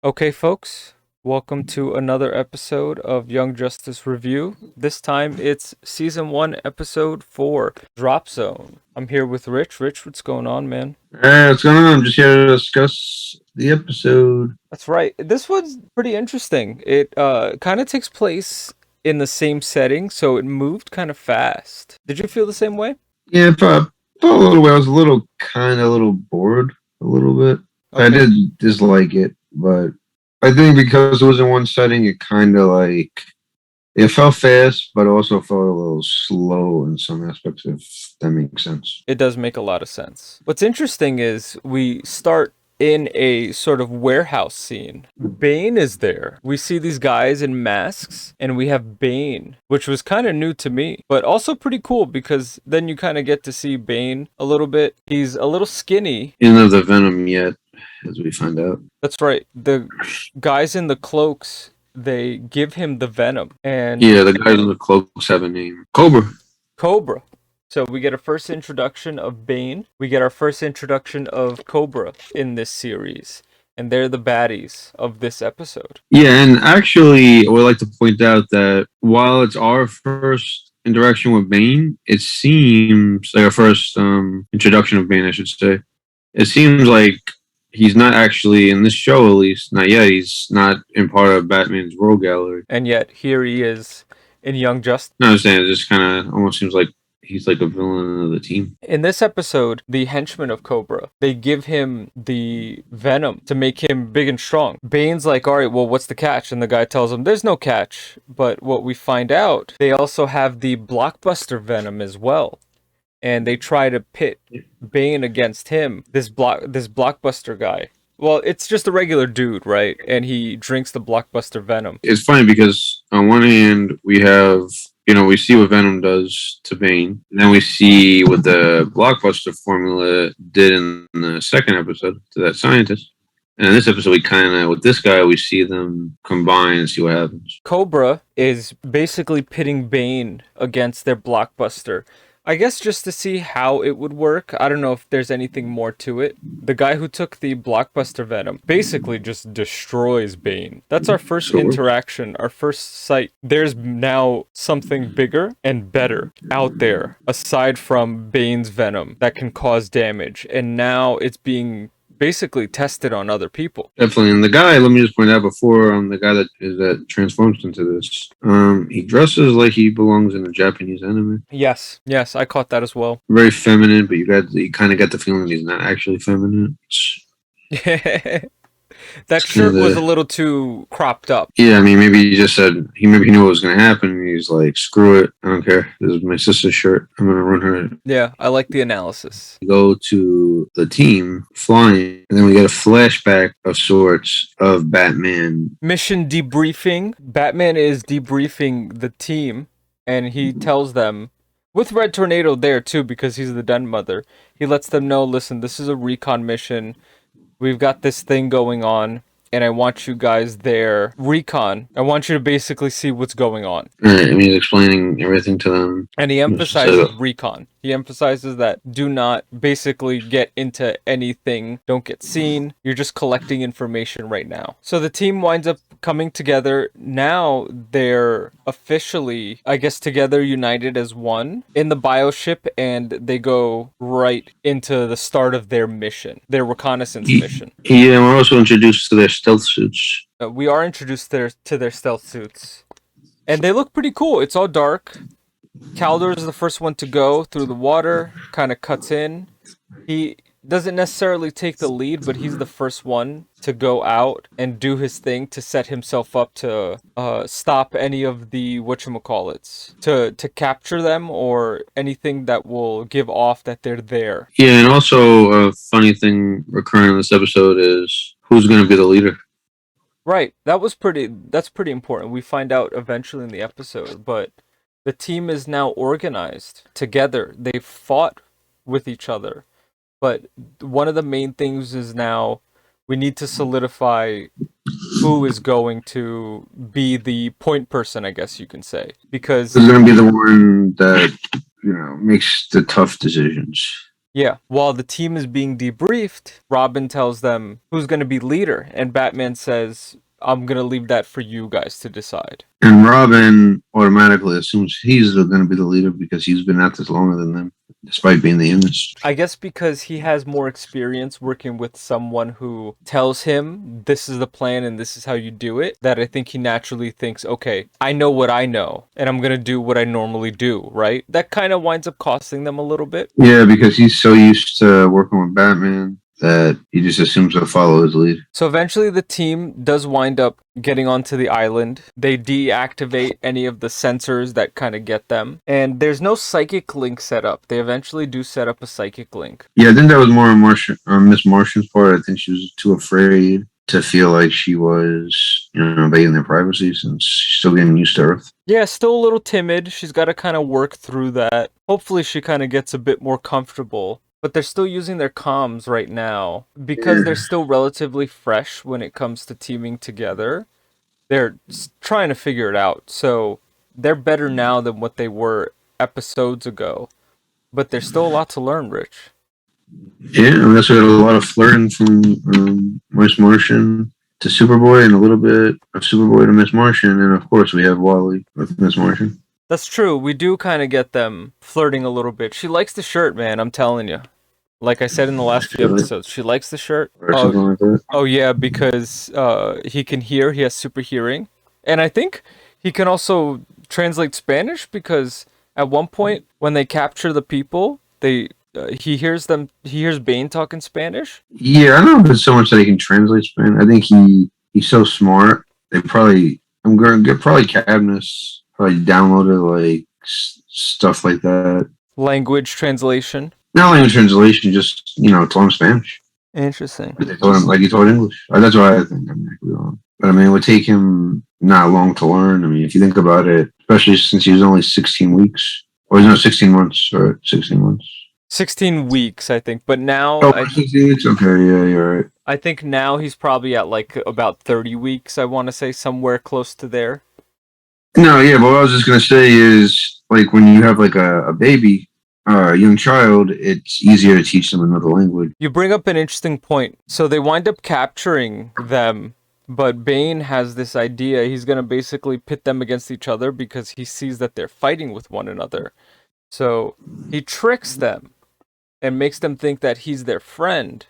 Okay, folks, welcome to another episode of Young Justice Review. This time it's season 1, episode 4, Drop Zone. I'm here with Rich. Rich, what's going on, man? Hey, what's going on? I'm just here to discuss the episode. That's right. This one's pretty interesting. It kind of takes place in the same setting, so it moved kind of fast. Did you feel the same way? Yeah, for a little while, I was a little bored, a little bit. I Okay. did dislike it, but I think because it was in one setting, it felt fast, but also felt a little slow in some aspects, if that makes sense. It does make a lot of sense. What's interesting is we start in a sort of warehouse scene. Bane is there. We see these guys in masks, and we have Bane, which was kind of new to me, but also pretty cool because then you kind of get to see Bane a little bit. He's a little skinny. He doesn't have the venom yet, as we find out. That's right. The guys in the cloaks, they give him the venom. And Yeah, the guys in the cloaks have a name. Cobra. Cobra. So we get a first introduction of Bane. We get our first introduction of Cobra in this series. And they're the baddies of this episode. Yeah, and actually, I would like to point out that while it's our first interaction with Bane, it seems like our first introduction of Bane, I should say. It seems like he's not actually in this show, at least not yet. He's not in part of Batman's World Gallery. And yet here he is in Young Justice. No, I'm saying it just kind of almost seems like he's like a villain of the team. In this episode, the henchmen of Cobra, they give him the venom to make him big and strong. Bane's like, all right, well, what's the catch? And the guy tells him, there's no catch. But what we find out, they also have the blockbuster venom as well. And they try to pit Bane against him, this blockbuster guy. Well, it's just a regular dude, right? And he drinks the blockbuster venom. It's funny because on one hand we have we see what Venom does to Bane, and then we see what the blockbuster formula did in the second episode to that scientist. And in this episode, we kind of, with this guy, we see them combine and see what happens. Cobra is basically pitting Bane against their blockbuster. I guess just to see how it would work. I don't know if there's anything more to it. The guy who took the blockbuster venom basically just destroys Bane. That's our first So, interaction, our first sight. There's now something bigger and better out there aside from Bane's venom that can cause damage. And now it's being basically tested on other people. definitely. And the guy, let me just point out before, the guy that transforms into this, he dresses like he belongs in a Japanese anime. Yes, I caught that as well. Very feminine, but you kind of get the feeling he's not actually feminine. That It's kind shirt of was a the little too cropped up. Yeah, I mean, maybe he just said maybe he knew what was going to happen. He's like, screw it, I don't care. This is my sister's shirt. I'm going to run her. Yeah, I like the analysis. We go to the team flying, and then we get a flashback of sorts of Batman. Mission debriefing. Batman is debriefing the team, and he tells them, with Red Tornado there too, because he's the den mother, he lets them know, listen, this is a recon mission. We've got this thing going on, and I want you guys there. Recon. I want you to basically see what's going on. Right, and he's explaining everything to them. And he emphasizes recon. He emphasizes that do not basically get into anything. Don't get seen. You're just collecting information right now. So the team winds up coming together. Now they're officially, I guess, together, united as one in the bioship, and they go right into the start of their mission, their reconnaissance mission. Yeah, we're also introduced to their stealth suits. We are introduced to their stealth suits. And they look pretty cool. It's all dark. Kaldor is the first one to go through the water, kind of cuts in. He doesn't necessarily take the lead, but he's the first one to go out and do his thing to set himself up to stop any of the whatchamacallits, to capture them or anything that will give off that they're there. Yeah, and also a funny thing recurring in this episode is who's going to be the leader. Right, that's pretty important. We find out eventually in the episode, but the team is now organized together. They fought with each other. But one of the main things is now we need to solidify who is going to be the point person, I guess you can say. Because Who's going to be the one that makes the tough decisions. Yeah, while the team is being debriefed, Robin tells them who's going to be leader, and Batman says, I'm going to leave that for you guys to decide. And Robin automatically assumes he's going to be the leader because he's been at this longer than them, despite being the youngest. I guess because he has more experience working with someone who tells him this is the plan and this is how you do it, that I think he naturally thinks, okay, I know what I know and I'm going to do what I normally do, right? That kind of winds up costing them a little bit. Yeah, because he's so used to working with Batman that he just assumes to follow his lead. So eventually the team does wind up getting onto the island. They deactivate any of the sensors that kind of get them. And there's no psychic link set up. They eventually do set up a psychic link. Yeah, I think that was more on Miss Martian's part. I think she was too afraid to feel like she was, invading their privacy since she's still getting used to Earth. Yeah, still a little timid. She's got to kind of work through that. Hopefully she kind of gets a bit more comfortable. But they're still using their comms right now because they're still relatively fresh when it comes to teaming together. They're trying to figure it out. So they're better now than what they were episodes ago. But there's still a lot to learn, Rich. Yeah, we also got a lot of flirting from Miss Martian to Superboy and a little bit of Superboy to Miss Martian. And of course, we have Wally with Miss Martian. That's true. We do kind of get them flirting a little bit. She likes the shirt, man. I'm telling you. Like I said in the last few episodes, she likes the shirt. Oh yeah, because he can hear. He has super hearing, and I think he can also translate Spanish because at one point when they capture the people, he hears them. He hears Bane talking Spanish. Yeah, I don't know if it's so much that he can translate Spanish. I think he's so smart. I'm going to get probably Cadmus. Probably downloaded like stuff like that. Language translation. Not language translation, just told him Spanish. Interesting. But they told him like he taught English. That's what I think. I could be wrong, but I mean, it would take him not long to learn. I mean, if you think about it, especially since he was only 16 weeks, or 16 months, or 16 months. 16 weeks, I think. But now, 16 weeks. Okay, yeah, you're right. I think now he's probably at like about 30 weeks. I want to say somewhere close to there. No, yeah, but what I was just gonna say is like when you have like a baby. A young child, it's easier to teach them another language. You bring up an interesting point. So they wind up capturing them, but Bane has this idea. He's going to basically pit them against each other because he sees that they're fighting with one another. So he tricks them and makes them think that he's their friend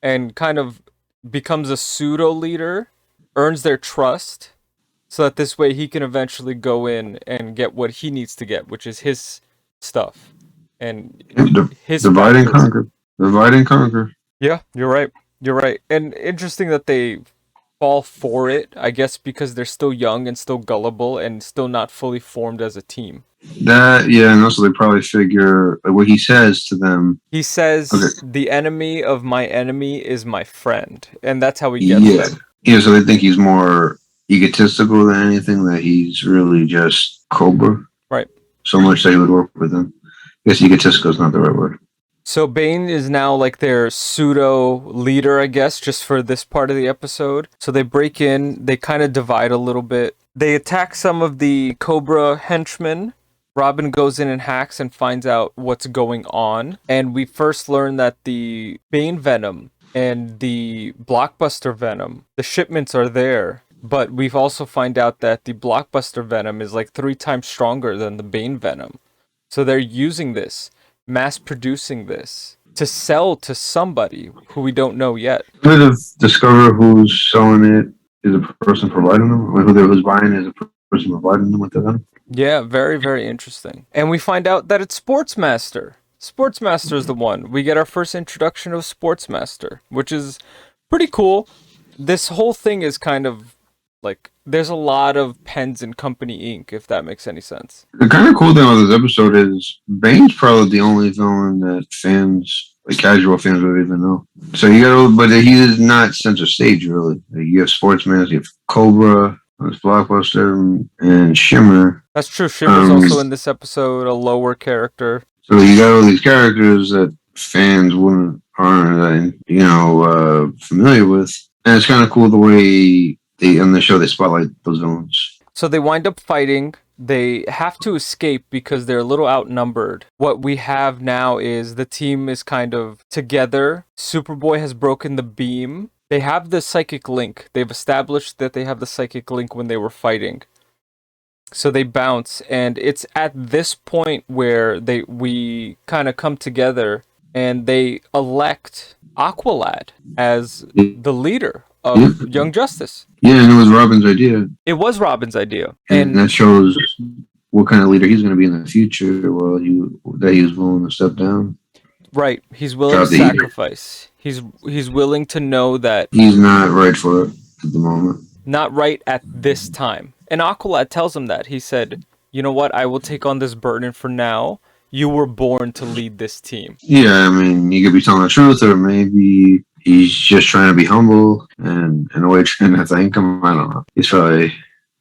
and kind of becomes a pseudo leader, earns their trust, so that this way he can eventually go in and get what he needs to get, which is his stuff. And his divide and conquer. Divide and conquer. Yeah, you're right. You're right. And interesting that they fall for it, I guess because they're still young and still gullible and still not fully formed as a team. And also they probably figure like, what he says to them. He says, the enemy of my enemy is my friend. And that's how he gets them. Yeah, so they think he's more egotistical than anything, that he's really just Cobra. Right. So much that he would work with them. I guess egotistical is not the right word. So Bane is now like their pseudo leader, I guess, just for this part of the episode. So they break in, they kind of divide a little bit. They attack some of the Cobra henchmen. Robin goes in and hacks and finds out what's going on. And we first learn that the Bane Venom and the Blockbuster Venom, the shipments are there. But we've also find out that the Blockbuster Venom is like 3 times stronger than the Bane Venom. So they're using this, mass producing this, to sell to somebody who we don't know yet. We discover who's selling it is a person providing them, or who's buying is a person providing them with the venom. Yeah, very, very interesting. And we find out that it's Sportsmaster. Sportsmaster is the one. We get our first introduction of Sportsmaster, which is pretty cool. This whole thing is kind of like, there's a lot of Pens and Company Inc., if that makes any sense. The kind of cool thing about this episode is Bane's probably the only villain that fans, like casual fans, would even know. So but he is not center stage, really. You have Sportsman, you have Cobra, there's Blockbuster, and Shimmer. That's true. Shimmer's also in this episode, a lower character. So you got all these characters that fans aren't familiar with. And it's kind of cool the way on the show they spotlight those villains. So they wind up fighting. they have to escape because they're a little outnumbered. What we have now is the team is kind of together. Superboy has broken the beam. They have the psychic link. They've established that they have the psychic link when they were fighting. So they bounce, and it's at this point where we kind of come together, and they elect Aqualad as the leader of Young Justice. Yeah, and it was Robin's idea. It was Robin's idea, And that shows what kind of leader he's going to be in the future. That he was willing to step down. Right, he's willing to sacrifice. He's willing to know that he's not right for it at the moment. Not right at this time. And Aqualad tells him that. He said, "You know what? I will take on this burden for now. You were born to lead this team." Yeah, I mean, you could be telling the truth, or maybe he's just trying to be humble and in a way trying to thank him. I don't know. He's probably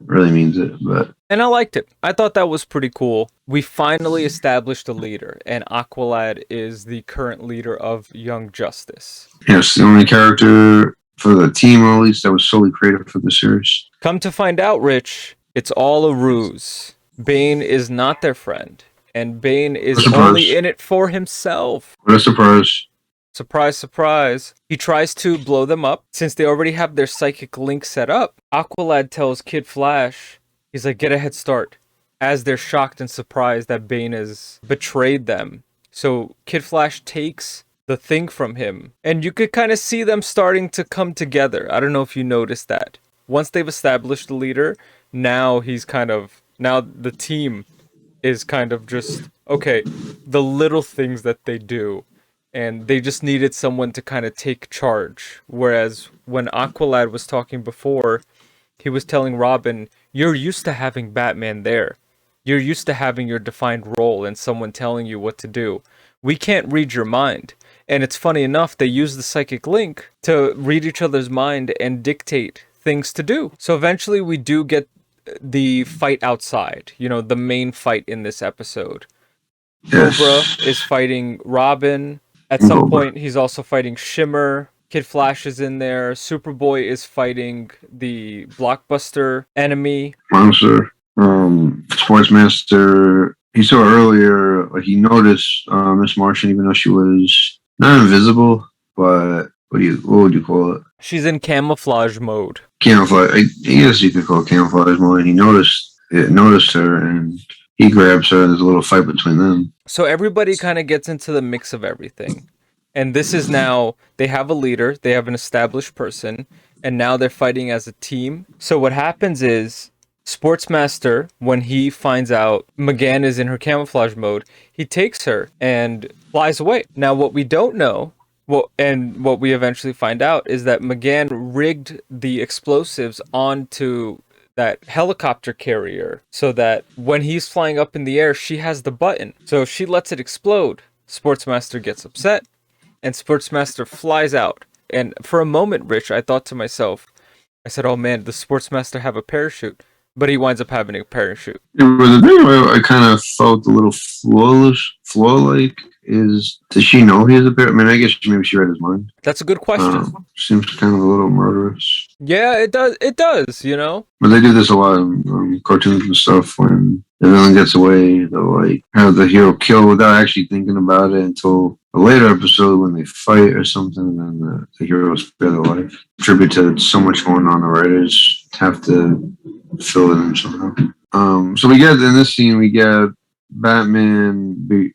really means it, but. And I liked it. I thought that was pretty cool. We finally established a leader, and Aqualad is the current leader of Young Justice. Yes, the only character for the team, at least, that was solely created for the series. Come to find out, Rich, it's all a ruse. Bane is not their friend, and Bane is only in it for himself. What a surprise. Surprise, surprise. He tries to blow them up. Since they already have their psychic link set up, Aqualad tells Kid Flash, he's like, get a head start, as they're shocked and surprised that Bane has betrayed them. So Kid Flash takes the thing from him, and you could kind of see them starting to come together. I don't know if you noticed that. Once they've established the leader, now the team is kind of just, okay, the little things that they do, and they just needed someone to kind of take charge. Whereas when Aqualad was talking before, he was telling Robin, you're used to having Batman there. You're used to having your defined role and someone telling you what to do. We can't read your mind. And it's funny enough, they use the psychic link to read each other's mind and dictate things to do. So eventually we do get the fight outside, the main fight in this episode. Yes. Cobra is fighting Robin. At some point, he's also fighting Shimmer. Kid Flash is in there. Superboy is fighting the Blockbuster enemy. Monster. Sportsmaster. He saw earlier, like he noticed Miss Martian, even though she was not invisible, but what would you call it? She's in camouflage mode. Camouflage. I guess you could call it camouflage mode. And he noticed her, and he grabs her, and there's a little fight between them. So everybody kind of gets into the mix of everything. And this is now, they have a leader, they have an established person, and now they're fighting as a team. So what happens is, Sportsmaster, when he finds out M'gann is in her camouflage mode, he takes her and flies away. Now, what we don't know, and what we eventually find out, is that M'gann rigged the explosives onto that helicopter carrier so that when he's flying up in the air, she has the button. So she lets it explode. Sportsmaster gets upset, and Sportsmaster flies out. And for a moment, Rich, I thought to myself, I said, oh man, does Sportsmaster have a parachute? But he winds up having a parachute. It was a thing where I kind of felt a little flaw-like. Does she know he has a parachute? I mean, I guess maybe she read his mind. That's a good question. Seems kind of a little murderous. Yeah, it does. It does, But they do this a lot in cartoons and stuff. When the villain gets away, they'll have the hero kill without actually thinking about it until a later episode when they fight or something, and then the hero spare their life. Tribute to so much going on, the writers have to fill it in somehow. So we get in this scene, we get Batman.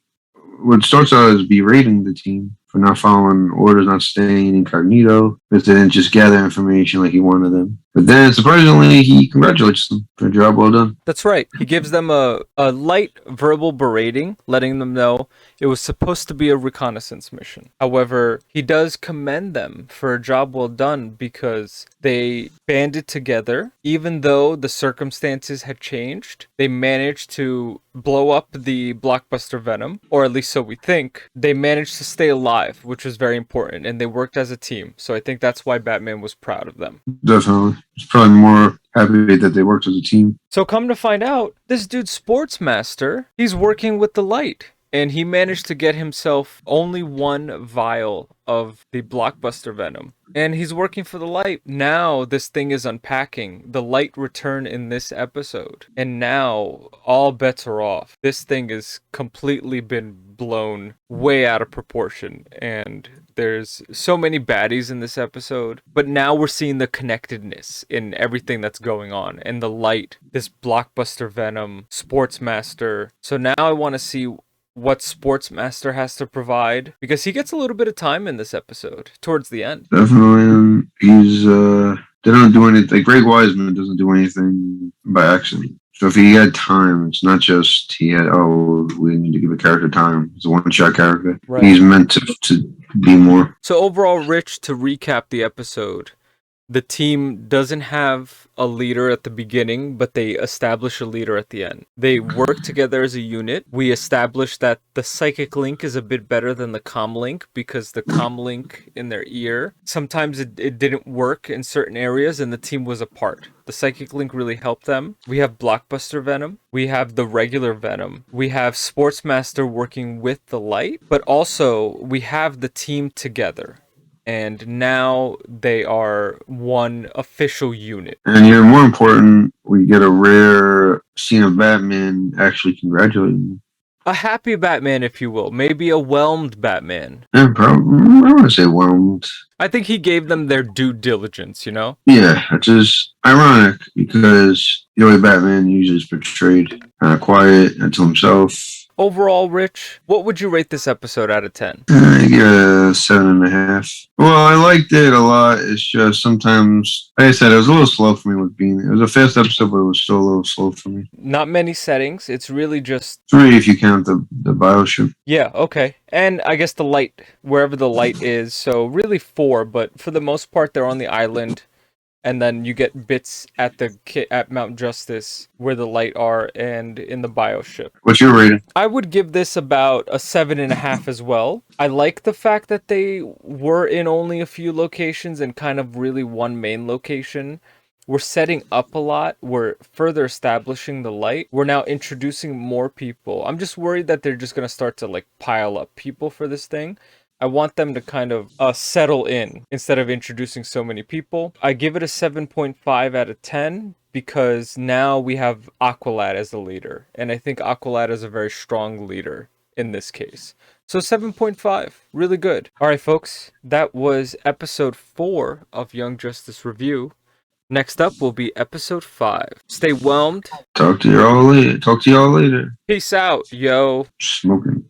What starts out as berating the team for not following orders, not staying incognito, because they didn't just gather information like he wanted them. But then, surprisingly, he congratulates them for a job well done. That's right. He gives them a light verbal berating, letting them know it was supposed to be a reconnaissance mission. However, he does commend them for a job well done because they banded together. Even though the circumstances had changed, they managed to blow up the Blockbuster Venom, or at least so we think. They managed to stay alive, which was very important, and they worked as a team. So I think that's why Batman was proud of them. Definitely. He's probably more happy that they worked as a team. So come to find out, this dude Sportsmaster, he's working with the light. and he managed to get himself only one vial of the blockbuster venom. And he's working for the light. Now this thing is unpacking. The light return in this episode. And now all bets are off. This thing has completely been blown way out of proportion. And there's so many baddies in this episode. But now we're seeing the connectedness in everything that's going on. And the light, this blockbuster venom, Sportsmaster. So now I want to see what Sportsmaster has to provide, because he gets a little bit of time in this episode towards the end. Definitely, he's they don't do anything. Like, Greg Wiseman doesn't do anything by accident. So if he had time, it's not just he had, oh, we need to give a character time. It's a one-shot character. Right. He's meant to be more. So overall, Rich, to recap the episode, the team doesn't have a leader at the beginning, but they establish a leader at the end. They work together as a unit. We establish that the psychic link is a bit better than the comm link, because the comm link in their ear, sometimes it didn't work in certain areas and the team was apart. The psychic link really helped them. We have blockbuster venom. We have the regular venom. We have Sportsmaster working with the light, but also we have the team together. And now they are one official unit. And even more important, we get a rare scene of Batman actually congratulating him. A happy Batman, if you will. Maybe a whelmed Batman. Yeah, probably. I want to say whelmed. I think he gave them their due diligence, you know? Yeah, which is ironic because the way Batman usually is portrayed, kind of quiet and to himself. Overall, Rich, what would you rate this episode out of 10? I give it a 7.5. Well, I liked it a lot. It's just sometimes, like I said, it was a little slow for me with Bean. It was a fast episode, but it was still a little slow for me. Not many settings. It's really just... 3 if you count the bioship. Yeah, okay. And I guess the light, wherever the light is. So really 4, but for the most part, they're on the island. And then you get bits at Mount Justice where the light are and in the bioship. What's your rating? I would give this about a 7.5 as well. I like the fact that they were in only a few locations and kind of really one main location. We're setting up a lot. We're further establishing the light. We're now introducing more people. I'm just worried that they're just going to start to like pile up people for this thing. I want them to kind of settle in instead of introducing so many people. I give it a 7.5 out of 10 because now we have Aqualad as the leader. And I think Aqualad is a very strong leader in this case. So 7.5, really good. All right, folks, that was episode 4 of Young Justice Review. Next up will be episode 5. Stay whelmed. Talk to y'all later. Peace out, yo. Smoking.